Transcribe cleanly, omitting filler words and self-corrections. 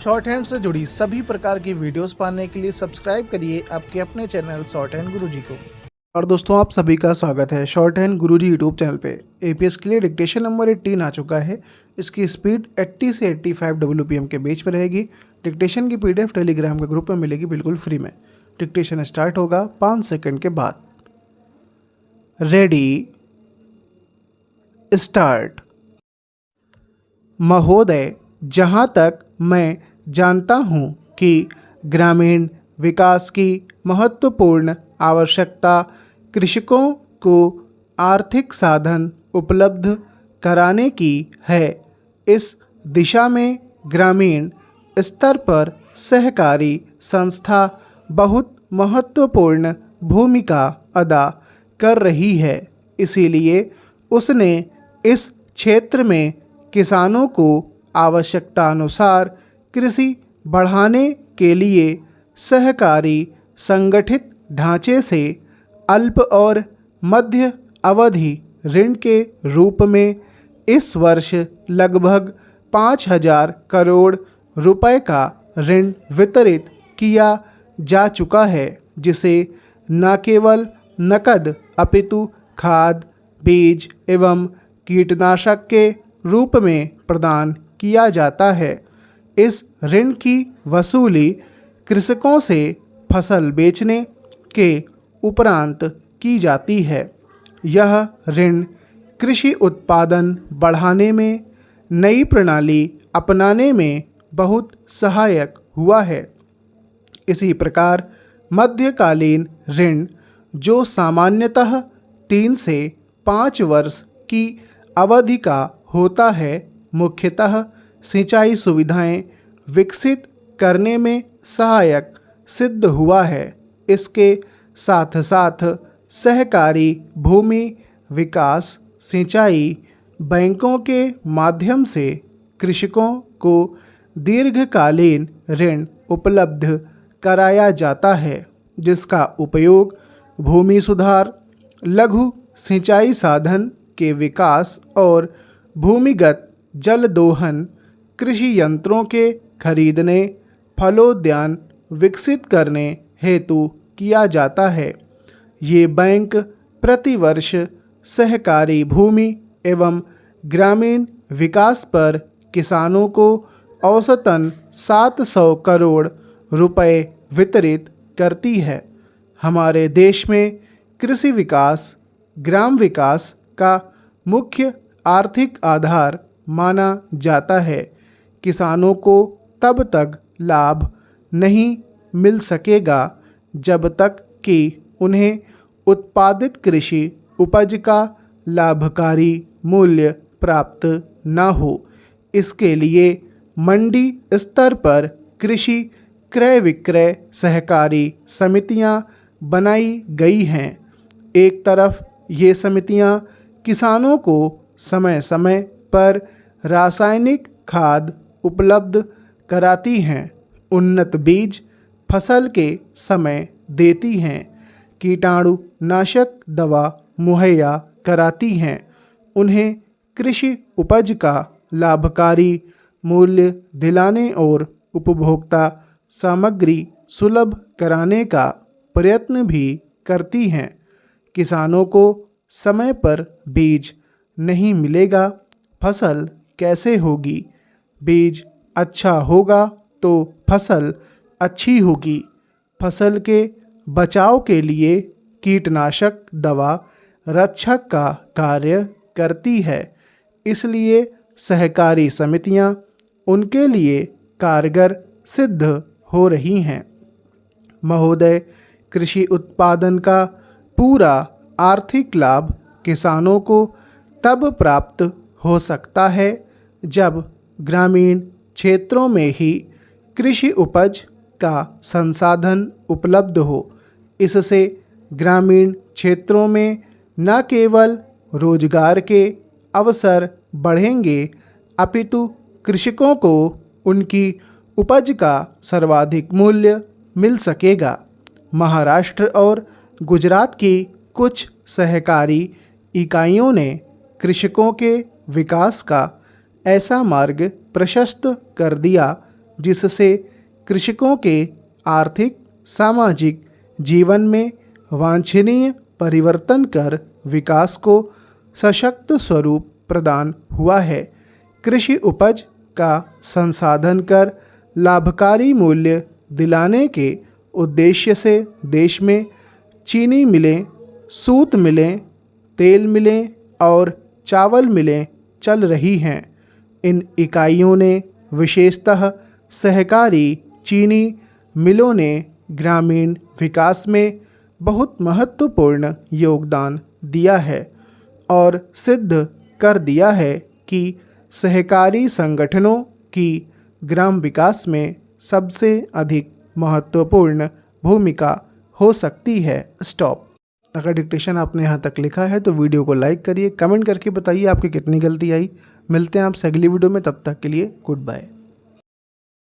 Short hand से जुड़ी सभी प्रकार की वीडियोस पाने के लिए सब्सक्राइब करिए आपके अपने चैनल शॉर्ट हैंड गुरुजी को। और दोस्तों, आप सभी का स्वागत है शॉर्ट हैंड गुरुजी यूट्यूब चैनल पे। एपीएस के लिए डिक्टेशन नंबर 18 आ चुका है। इसकी स्पीड 80 से 85 WPM के बीच में रहेगी। डिक्टेशन की PDF टेलीग्राम के ग्रुप में मिलेगी बिल्कुल फ्री में। डिक्टेशन स्टार्ट होगा 5 सेकंड के बाद। Ready, start. महोदय, जहाँ तक मैं जानता हूँ कि ग्रामीण विकास की महत्वपूर्ण आवश्यकता कृषकों को आर्थिक साधन उपलब्ध कराने की है। इस दिशा में ग्रामीण स्तर पर सहकारी संस्था बहुत महत्वपूर्ण भूमिका अदा कर रही है। इसीलिए उसने इस क्षेत्र में किसानों को आवश्यकतानुसार कृषि बढ़ाने के लिए सहकारी संगठित ढांचे से अल्प और मध्य अवधि ऋण के रूप में इस वर्ष लगभग 5,000 करोड़ रुपए का ऋण वितरित किया जा चुका है, जिसे न केवल नकद अपितु खाद, बीज एवं कीटनाशक के रूप में प्रदान किया जाता है। इस ऋण की वसूली कृषकों से फसल बेचने के उपरांत की जाती है। यह ऋण कृषि उत्पादन बढ़ाने में नई प्रणाली अपनाने में बहुत सहायक हुआ है। इसी प्रकार मध्यकालीन ऋण, जो सामान्यतः 3 से 5 वर्ष की अवधि का होता है, मुख्यतः सिंचाई सुविधाएं विकसित करने में सहायक सिद्ध हुआ है। इसके साथ साथ सहकारी भूमि विकास सिंचाई बैंकों के माध्यम से कृषकों को दीर्घकालीन ऋण उपलब्ध कराया जाता है, जिसका उपयोग भूमि सुधार, लघु सिंचाई साधन के विकास और भूमिगत जल दोहन, कृषि यंत्रों के खरीदने, फलोद्यान विकसित करने हेतु किया जाता है। ये बैंक प्रतिवर्ष सहकारी भूमि एवं ग्रामीण विकास पर किसानों को औसतन 700 करोड़ रुपए वितरित करती है। हमारे देश में कृषि विकास ग्राम विकास का मुख्य आर्थिक आधार माना जाता है। किसानों को तब तक लाभ नहीं मिल सकेगा जब तक कि उन्हें उत्पादित कृषि उपज का लाभकारी मूल्य प्राप्त न हो। इसके लिए मंडी स्तर पर कृषि क्रय विक्रय सहकारी समितियां बनाई गई हैं। एक तरफ ये समितियां किसानों को समय समय पर रासायनिक खाद उपलब्ध कराती हैं, उन्नत बीज फसल के समय देती हैं, कीटाणुनाशक दवा मुहैया कराती हैं, उन्हें कृषि उपज का लाभकारी मूल्य दिलाने और उपभोक्ता सामग्री सुलभ कराने का प्रयत्न भी करती हैं। किसानों को समय पर बीज नहीं मिलेगा, फसल कैसे होगी? बीज अच्छा होगा तो फसल अच्छी होगी। फसल के बचाव के लिए कीटनाशक दवा रक्षक का कार्य करती है, इसलिए सहकारी समितियां उनके लिए कारगर सिद्ध हो रही हैं। महोदय, कृषि उत्पादन का पूरा आर्थिक लाभ किसानों को तब प्राप्त हो सकता है जब ग्रामीण क्षेत्रों में ही कृषि उपज का संसाधन उपलब्ध हो। इससे ग्रामीण क्षेत्रों में न केवल रोजगार के अवसर बढ़ेंगे, अपितु कृषकों को उनकी उपज का सर्वाधिक मूल्य मिल सकेगा। महाराष्ट्र और गुजरात की कुछ सहकारी इकाइयों ने कृषकों के विकास का ऐसा मार्ग प्रशस्त कर दिया जिससे कृषकों के आर्थिक सामाजिक जीवन में वांछनीय परिवर्तन कर विकास को सशक्त स्वरूप प्रदान हुआ है। कृषि उपज का संसाधन कर लाभकारी मूल्य दिलाने के उद्देश्य से देश में चीनी मिलें, सूत मिलें, तेल मिलें और चावल मिलें चल रही हैं। इन इकाइयों ने विशेषतः सहकारी चीनी मिलों ने ग्रामीण विकास में बहुत महत्वपूर्ण योगदान दिया है और सिद्ध कर दिया है कि सहकारी संगठनों की ग्राम विकास में सबसे अधिक महत्वपूर्ण भूमिका हो सकती है। स्टॉप। अगर डिक्टेशन आपने यहाँ तक लिखा है तो वीडियो को लाइक करिए, कमेंट करके बताइए आपकी कितनी गलती आई। मिलते हैं आपसे अगली वीडियो में, तब तक के लिए गुड बाय।